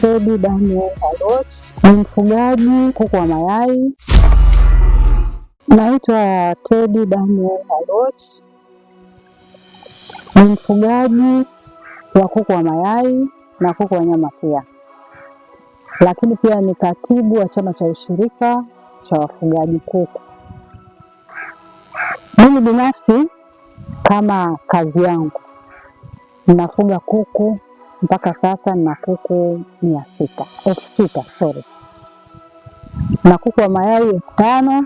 Teddy Daniel Aloch, ni mfugaji kuku wa mayai. Naitwa Teddy Daniel Aloch, ni mfugaji wa kuku wa mayai na kuku wa nyama pia, lakini pia ni katibu wa chama cha ushirika cha wafugaji kuku. Mimi binafsi kama kazi yangu ninafuga kuku, mpaka sasa nina kuku 600 na kuku wa mayai 5,000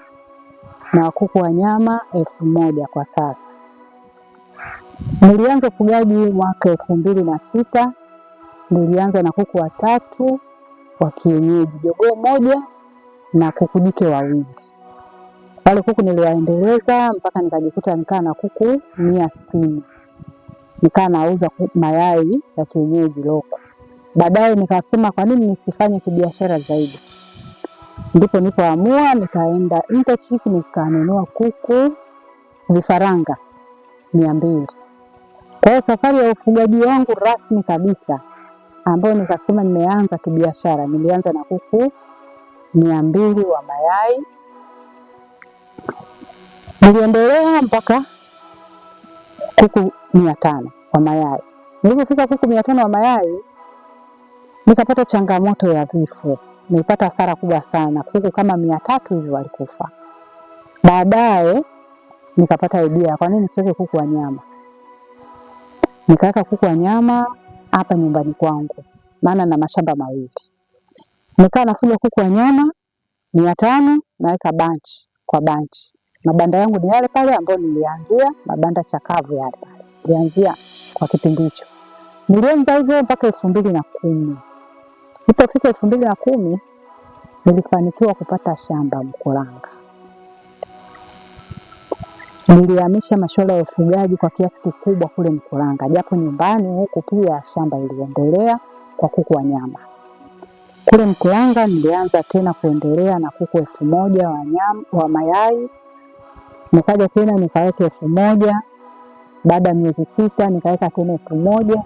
na kuku wa nyama 1,000 kwa sasa. Nilianza ufugaji mwaka 2006. Nilianza na kuku 3 wa kienyeji, jogoo 1 na kuku jike 2. Wale kuku niliwaendeleza mpaka nikajikuta nikaa na kuku 160. Nikaa nauza mayai ya kienyeji loko. Baadaye nikasema kwa nini nisifanye kibiashara zaidi. Ndipo nilipoamua nikaenda Interchick nikanunua kuku vifaranga 200. Kwa hiyo safari ya ufugaji wangu rasmi kabisa ambayo nikasema nimeanza kibiashara, nilianza na kuku 200 wa mayai. Niliendelea mpaka kuku 500 wa mayai. Nilipofika kuku 500 wa mayai nikapata changamoto ya vifo. Nilipata hasara kubwa sana, kuku kama 300 hivi walikufa. Baadaye nikapata idea kwa nini siweke kuku wa nyama. Nikaweka kuku wa nyama hapa nyumbani kwangu, maana na mashamba 2. Nikaa nafuga kuku wa nyama 500, naweka bunch kwa bunch. Mabanda yangu ni yale pale ambayo nilianzia, mabanda chakavu yale pale. Nilianzia kwa kipindi hicho. Nilianza hivyo mpaka 2010. Ilipofika 2010 nilifanikiwa kupata shamba Mkuranga. Nilihamisha masuala ya ufugaji kwa kiasi kikubwa kule Mkuranga, japo nyumbani huku pia shamba iliendelea kwa kuku wa nyama. Kule Mkuranga nilianza tena kuendelea na kuku 1,000 wa nyama wa mayai. Nikaja tena nikaweka 1,000, baada ya miezi 6 nikaweka tena 1,000,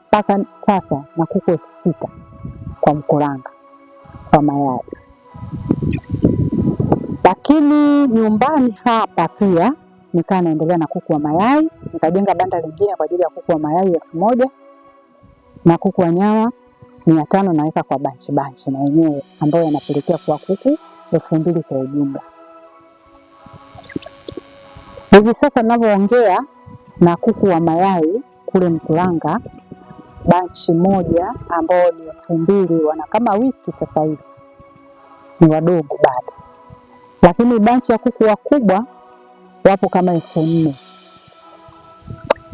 mpaka sasa na kuku 6,000 kwa Mkuranga kwa mayai. Lakini nyumbani hapa pia nikaa naendelea na kuku wa mayai, nikajenga banda lingine kwa ajili ya kuku wa mayai 1,000 na kuku wa nyama 500 naweka kwa bunch na yenyewe ambayo yanapelekea kwa kuku 2,000 kwa ujumla. Hivi sasa ninavyoongea na kuku wa mayai kule Mkuranga bunch moja ambao ni 2,000 wana kama wiki sasa hivi, ni wadogo bado. Lakini bunch ya kuku wakubwa wapo kama 4,000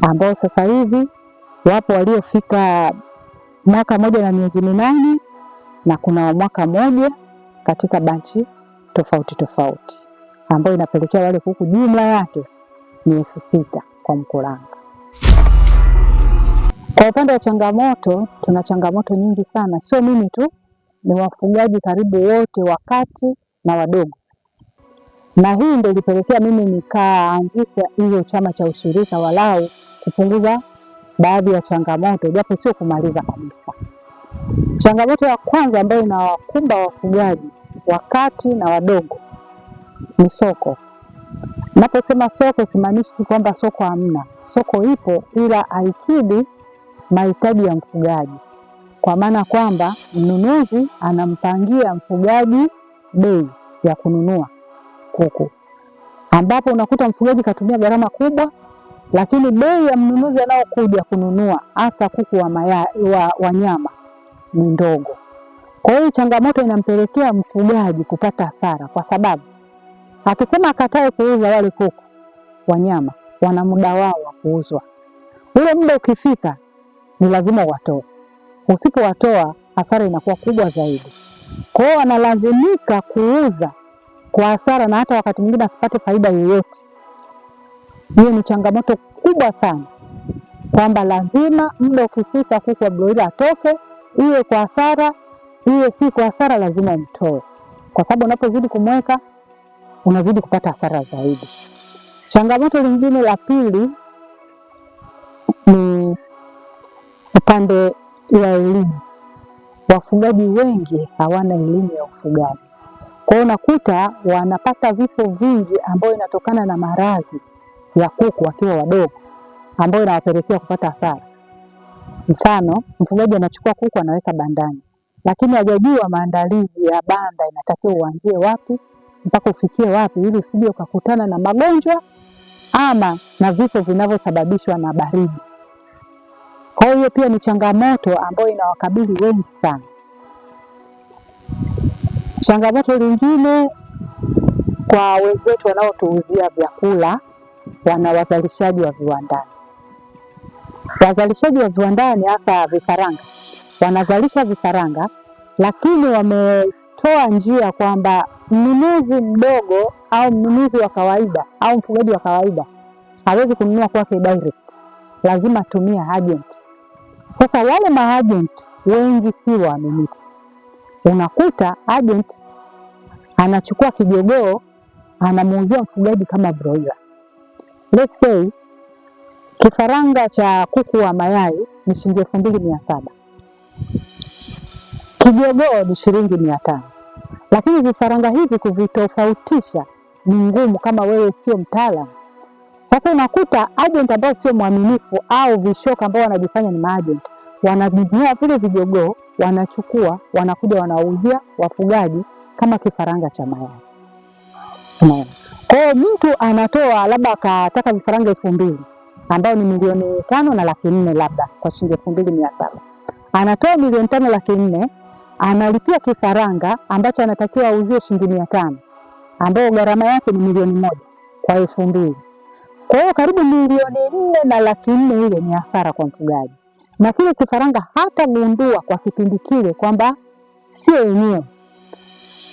ambao sasa hivi wapo waliofika mwaka 1 na miezi 8 na kuna mwaka 1 katika bunch tofauti ambao inapelekea wale kuku jumla yake ni 6,000 kwa Mkuranga. Kwa upande wa changamoto, tuna changamoto nyingi sana, sio mimi tu, ni wafugaji karibu wote wakati na wadogo. Na hii ndio ilipelekea mimi nikaanzisha hiyo chama cha ushirika walau kupunguza baadhi ya changamoto, japo sio kumaliza kabisa. Changamoto ya kwanza ambayo inawakumba wafugaji wakati na wadogo ni soko. Naposema soko simaanishi kwamba soko hamna. Soko ipo, ila haikidhi mahitaji ya mfugaji. Kwa maana kwamba mnunuzi anampangia mfugaji bei ya kununua kuku, ambapo unakuta mfugaji katumia gharama kubwa, lakini bei ya mnunuzi anaokuja kununua hasa kuku wa mayai wa nyama ni ndogo. Kwa hiyo changamoto inampelekea mfugaji kupata hasara, kwa sababu akisema akatae kuuza wale kuku wa nyama, wana muda wao wa kuuzwa. Ule muda ukifika ni lazima watoe. Usipowatoa hasara inakuwa kubwa zaidi. Kwa hiyo analazimika kuuza kwa hasara na hata wakati mwingine asipate faida yoyote. Hiyo ni changamoto kubwa sana, kwamba lazima muda ukifika kuku wa broiler atoke, iwe kwa hasara, iwe si kwa hasara, lazima umtoe. Kwa sababu unapozidi kumweka unazidi kupata hasara zaidi. Changamoto lingine la pili ni upande wa elimu. wafugaji wengi hawana elimu ya ufugaji. Kwa hiyo unakuta wanapata vifo vingi ambayo inatokana na maradhi ya kuku wakiwa wadogo, ambayo inawapelekea kupata hasara. Mfano, mfugaji anachukua kuku anaweka bandani, lakini hajajua maandalizi ya banda inatakiwa uanzie wapi mpaka ufikie wapi, ili usije ukakutana na magonjwa ama na vifo vinavyosababishwa na baridi. Kwa hiyo pia ni changamoto ambayo inawakabili wengi sana. Changamoto lingine kwa wenzetu wanaotuuzia vyakula, wana wazalishaji wa viwandani. Wazalishaji wa viwandani hasa vifaranga, wanazalisha vifaranga, lakini wametoa njia kwamba mnunuzi mdogo au mnunuzi wa kawaida au mfugaji wa kawaida hawezi kununua kwake direct, lazima atumie agent. Sasa wale maagent wengi si waaminifu. Unakuta agent anachukua kijogoo anamuuzia mfugaji kama broiler. Let's say kifaranga cha kuku wa mayai ni shilingi 2700. Kijogoo ni shilingi 500. Lakini vifaranga hivi kuvitofautisha ni ngumu kama wewe sio mtaalamu. Sasa unakuta agent ambao sio mwaminifu au vishoka ambao wanajifanya ni maagent, wananunua vile vijogoo, wanachukua, wanakuja wanauzia wafugaji kama kifaranga cha mayai. Kwa hiyo mtu anatoa labda akataka vifaranga 2000 ambao ni 500,000 na 400,000 labda kwa shilingi 2700. Anatoa 500,000 na 400,000, analipia kifaranga ambacho anatakiwa auzie shilingi 500 ambao gharama yake ni 1,000,000 kwa 2000. Kwa hiyo karibu 4,400,000 na 400,000 ile ni hasara kwa mfugaji. Na kile kifaranga hata gundua kwa kipindi kile kwamba sio yenyewe.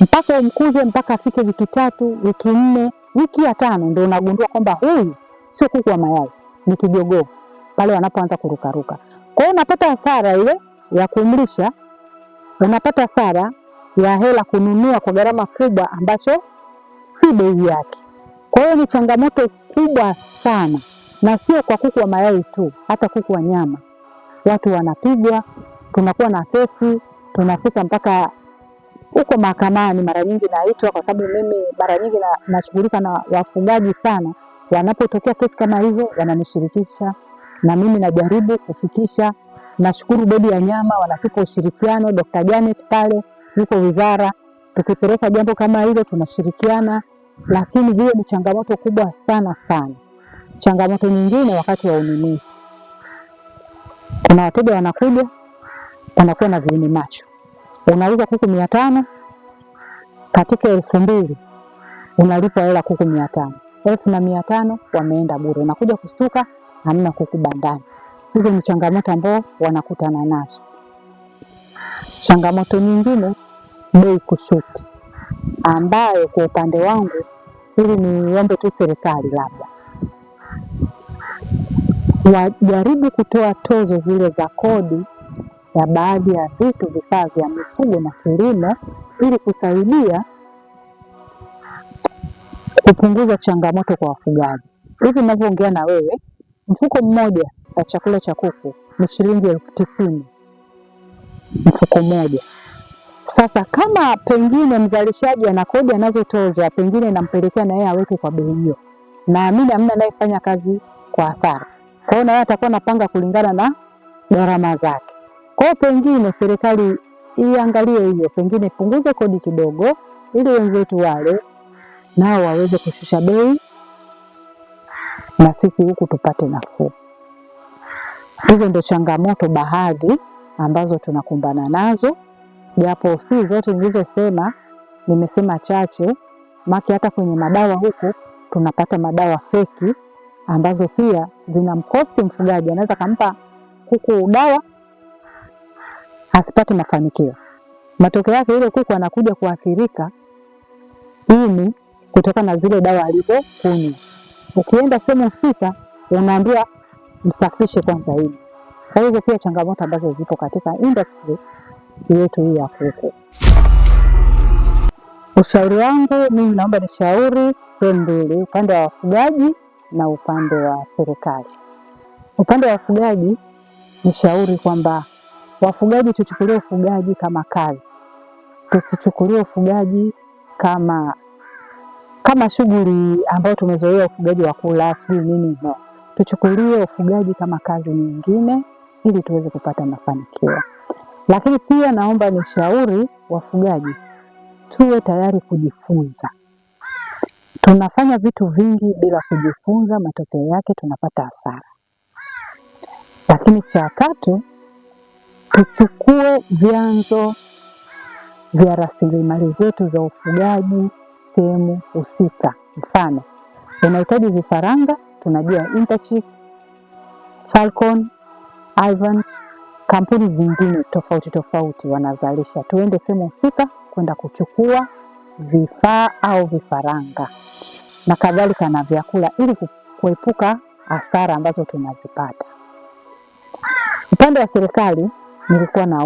Mpaka umkuze mpaka afike wiki 3, wiki 4, wiki ya 5 ndio unagundua kwamba huyu sio kuku wa mayai, ni kijogoo pale wanapoanza kurukaruka. Kwa hiyo unapata hasara ile ya kumlisha, unapata hasara ya hela kununua kwa gharama kubwa ambacho si bei yake. Kwa hiyo ni changamoto kubwa sana, na sio kwa kuku wa mayai tu, hata kuku wa nyama. Watu wanapigwa, tunakuwa na kesi, tunafika mpaka huko mahakamani. Mara nyingi naitwa kwa sababu mimi mara nyingi nashughulika na wafugaji sana. Wanapotokea kesi kama hizo wananishirikisha na mimi najaribu kufikisha. Nashukuru bodi ya nyama wanatupa ushirikiano, Dr. Janet pale yuko wizara, tukipeleka jambo kama hilo tunashirikiana, lakini hiyo ni changamoto kubwa sana sana. Changamoto nyingine wakati wa ununuzi. Kuna wateja wanakuja wanakuwa na viini macho. Unauza kuku 500, katika 2,000 unalipa hela kuku 500. 1,500 wameenda bure. Unakuja kustuka hamna kuku bandani. Hizo ni changamoto ambazo wanakutana nazo. Changamoto nyingine, bei kushuti, ambayo kwa upande wangu ili niombe tu serikali labda wajaribu kutoa tozo zile za kodi ya baadhi ya vitu, vifaa vya mifugo na kilimo, ili kusaidia kupunguza changamoto kwa wafugaji. Hivi ninavyoongea na wewe, mfuko mmoja wa chakula cha kuku ni shilingi 90,000 mfuko mmoja. Sasa kama pengine mzalishaji ana kodi anazotozwa, pengine nampelekea na yeye aweke kwa bei hiyo, naamini hamna anayefanya kazi kwa hasara. Kwa hiyo na yeye atakuwa anapanga kulingana na gharama zake. Kwa hiyo pengine serikali iangalie hiyo, pengine punguze kodi kidogo ili wenzetu wale nao waweze kushusha bei na sisi huku tupate nafuu. Hizo ndio changamoto baadhi ambazo tunakumbana nazo, japo si zote nilizosema, nimesema chache. Maki hata kwenye madawa huku tunapata madawa feki ambazo pia zinamkosti mfugaji. Anaweza kampa kuku dawa asipate mafanikio. Matokeo yake ile kuku anakuja kuathirika ini kutokana na zile dawa alizokunywa. Ukienda sehemu husika unaambiwa msafishe kwanza ini. Kwa hizo pia changamoto ambazo zipo katika industry yetu hii ya kuku. Ushauri wangu mimi naomba nishauri sehemu mbili, upande wa wafugaji na upande wa serikali. Upande wa wafugaji nishauri kwamba Wafugaji tuchukulie ufugaji kama kazi, tusichukulie ufugaji kama shughuli ambayo tumezoea ufugaji wa kula sijui nini. No, tuchukulie ufugaji kama kazi nyingine ili tuweze kupata mafanikio. Lakini pia naomba nishauri wafugaji tuwe tayari kujifunza. Tunafanya vitu vingi bila kujifunza, matokeo yake tunapata hasara. Lakini cha tatu, tuchukue vyanzo vya rasilimali zetu za ufugaji sehemu husika. Mfano, unahitaji vifaranga, tunajua Interchick, Falcon, Ivans, kampuni zingine tofauti tofauti wanazalisha. Tuende sehemu husika kwenda kuchukua vifaa au vifaranga na kadhalika na vyakula ili kuepuka hasara ambazo tunazipata. Upande wa serikali nilikuwa na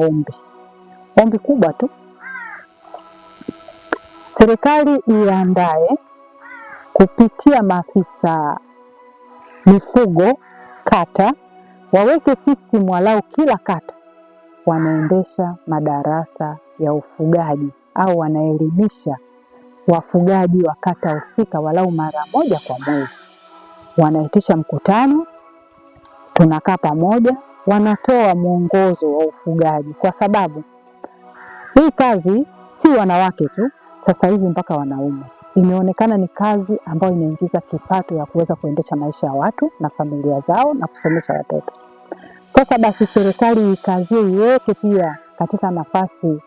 ombi kubwa tu. Serikali iandae kupitia maafisa mifugo kata, waweke system walau kila kata wanaendesha madarasa ya ufugaji au wanaelimisha wafugaji wa kata husika walau mara moja kwa mwezi. Wanaitisha mkutano, tunakaa pamoja, wanatoa mwongozo wa ufugaji, kwa sababu hii kazi si wanawake tu, sasa hivi mpaka wanaume. Imeonekana ni kazi ambayo inaingiza kipato ya kuweza kuendesha maisha ya watu na familia zao na kusomesha watoto. Sasa basi serikali ikazie iweke pia katika nafasi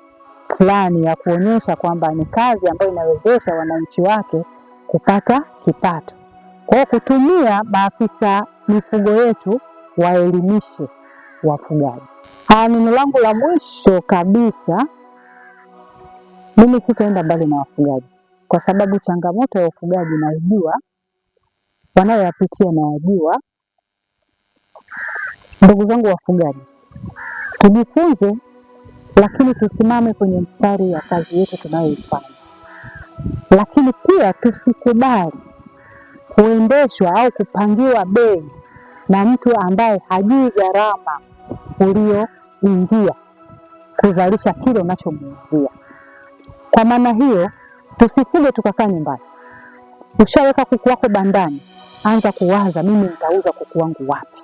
fulani ya kuonyesha kwamba ni kazi ambayo inawezesha wananchi wake kupata kipato. Kwa hiyo kutumia maafisa mifugo yetu waelimishe wafugaji. Neno langu la mwisho kabisa, mimi sitaenda mbali na wafugaji kwa sababu changamoto ya ufugaji naijua, wanayoyapitia naijua. Ndugu zangu wafugaji, tujifunze, lakini tusimame kwenye mstari ya kazi yetu tunayoifanya. Lakini pia tusikubali kuendeshwa au kupangiwa bei na mtu ambaye hajui gharama ulioingia kuzalisha kile unachomuuzia. Kwa maana hiyo, tusifuge tukakaa nyumbani. Ushaweka kuku wako bandani, anza kuwaza mimi nitauza kuku wangu wapi.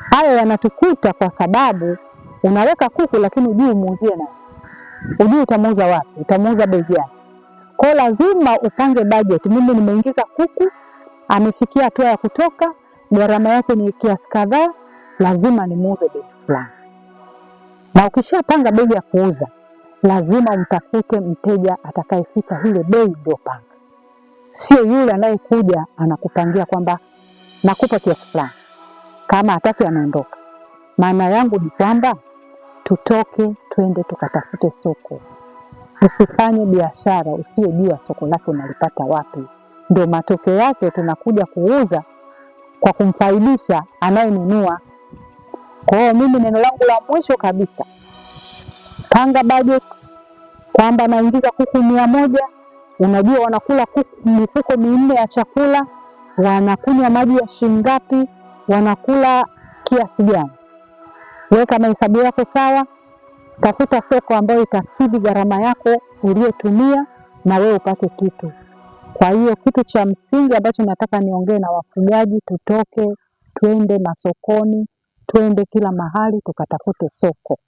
Hayo yanatukuta kwa sababu unaweka kuku lakini hujui umuuzie nani. Hujui utamuuza wapi, utamuuza bei gani. Kwa lazima upange budget. Mimi nimeingiza kuku, amefikia hatua ya kutoka, gharama yake ni kiasi kadhaa, lazima nimuuze bei fulani. Na ukishapanga bei ya kuuza, lazima umtafute mteja atakayefika ile bei uliyopanga. Sio yule anayekuja anakupangia kwamba nakupa kiasi fulani, kama hataki anaondoka. Maana yangu ni kwamba tutoke twende tukatafute soko. Usifanye biashara usiyojua soko lake unalipata wapi. Ndio matokeo yake tunakuja kuuza kwa kumfaidisha anayenunua. Kwa hiyo mimi neno langu la mwisho kabisa, panga budget kwamba naingiza kuku 100, unajua wanakula kuku mifuko 4 ya chakula, wanakunywa maji ya shilingi ngapi, wanakula kiasi gani. Weka mahesabu yako sawa, tafuta soko ambayo itakidhi gharama yako uliyotumia na wewe upate kitu. Kwa hiyo kitu cha msingi ambacho nataka niongee na wafugaji, tutoke twende masokoni, twende kila mahali tukatafute soko.